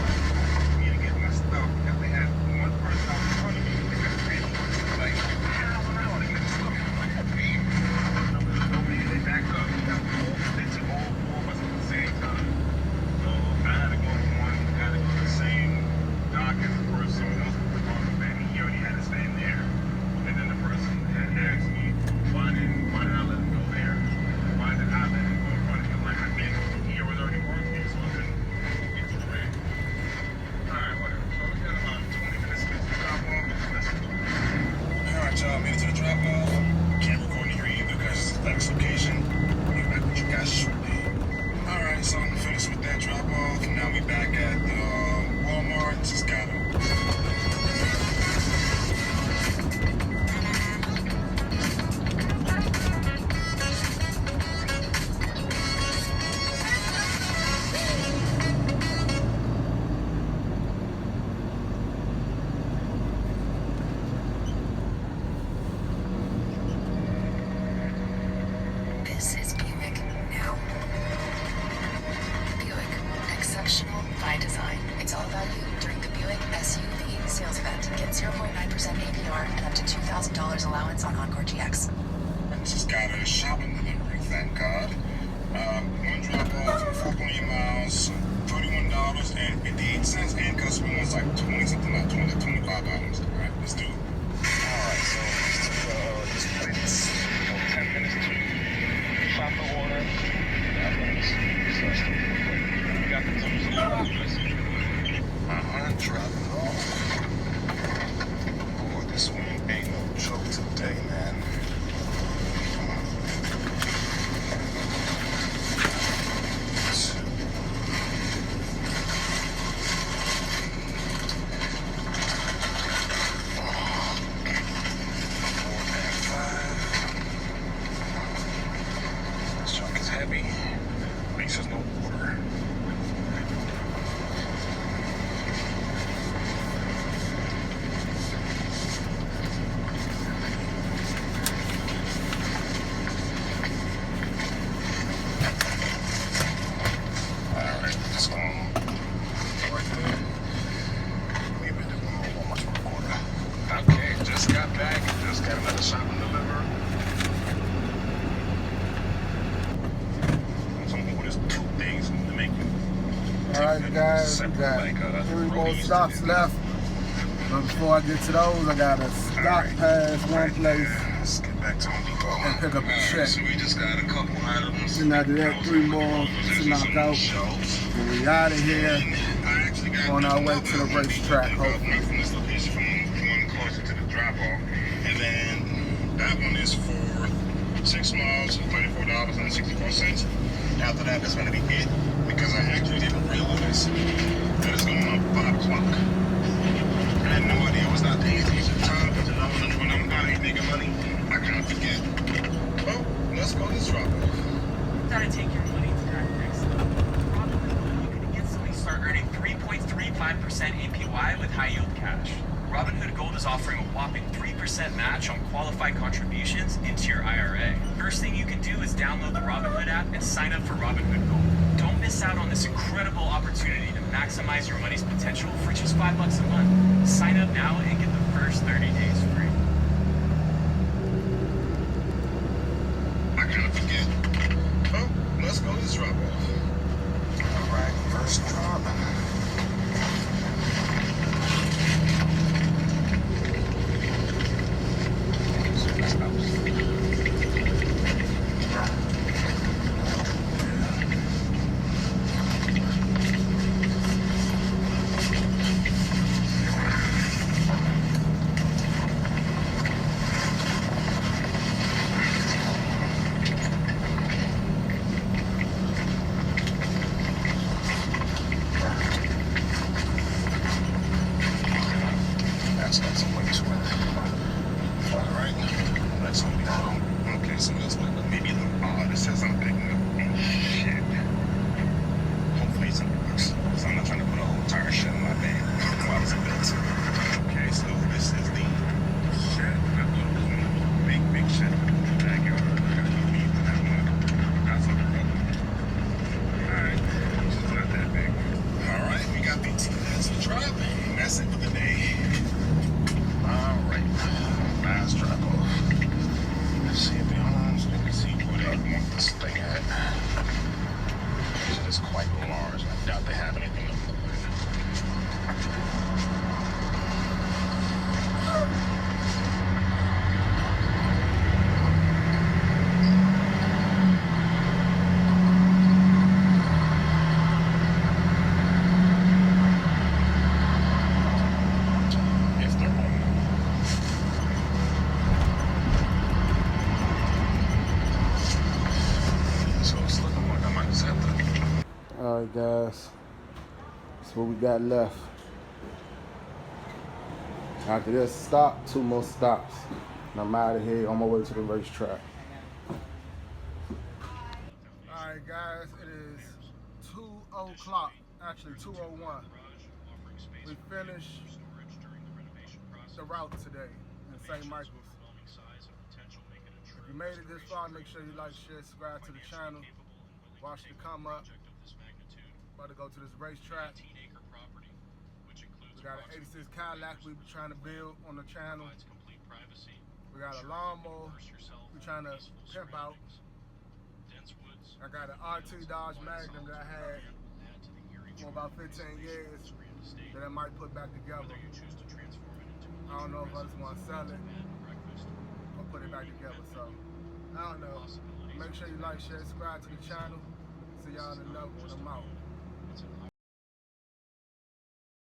Speaker 4: me to get my stuff because they had one person out in front of me. They got ready. Like, half an hour to get the stuff. I'm like, okay. Nobody, they backed up. They took all four of us at the same time. So I had to go to one, had to go to the same dock as the person else was on the van. He already had his van there. And then the person had asked me, why did I let him go there? Why did I let him go in front of him? Like, I didn't. He was already working, so I couldn't get to the van. Alright, whatever. So we got about 20 minutes to drop off. Alright, y'all, made it to the drop off. Can't record here either because it's the next location. I'll be back with you guys shortly. Alright, so I'm finished with that drop off. Now we back at the Walmart. Just got
Speaker 2: This is Buick now. Buick, exceptional by design. It's all about you during the Buick SUV sales event. Get 0.9% APR and up to $2,000 allowance on Encore GX.
Speaker 4: I just got a shopping delivery, thank God. One drop off, 4.8 miles, $31.58, and customer wants like 20 something, like $25. Alright, let's do it. Alright, so this place, 10 minutes to shop the order. We got the tools drop it off. Boy, this one ain't no joke today, man. This junk is heavy. At least there's no water.
Speaker 1: Alright, you guys, we got 3 more stops left. But before I get to those, I gotta stop past one place
Speaker 4: Let's get back to Home Depot
Speaker 1: and pick up a check.
Speaker 4: So we just got a couple items.
Speaker 1: And after that, 3 more to knock out. And we out of here on our way to the racetrack, hopefully.
Speaker 4: From this location, from one closer to the drop-off. And then that one is for 6 miles, $34.64. After that, that's going to be it. Because I actually didn't realize that it's going on 5 o'clock. I had no idea it was not the easiest time. Because when I'm not even making money, I kind of forget. Well, let's go to this drop-off.
Speaker 9: Gotta take your money to that next level. Robinhood, you can instantly start earning 3.35% APY with high yield cash. Robinhood Gold is offering a whopping 3% match on qualified contributions into your IRA. First thing you can do is download the Robinhood app and sign up for Robinhood Gold. Don't miss out on this incredible opportunity to maximize your money's potential for just $5 a month. Sign up now and get the first 30 days free.
Speaker 4: I kind of forget. Oh, let's go to this drop-off. All right, first drop. That's a way to it. Alright, let's Home Depot. Okay, so that's maybe a little odd. It says I'm picking up shit. Hopefully it's in the box. Because I'm not trying to put a whole tire shit in my van while it's built.
Speaker 1: Alright guys, that's what we got left. After this stop, 2 more stops, and I'm out of here on my way to the racetrack. Alright guys, it is 2:00, actually 2:01. We finished the route today in St. Michael's. If you made it this far, make sure you like, share, subscribe to the channel. Watch the come up. About to go to this racetrack. We got an 86 Cadillac we trying to build on the channel. We got a lawnmower we trying to pimp out. I got an RT Dodge Magnum that I had for about 15 years that I might put back together. I don't know if I just want to sell it or put it back together, so I don't know. Make sure you like, share, subscribe to the channel. See y'all in another one. I'm out.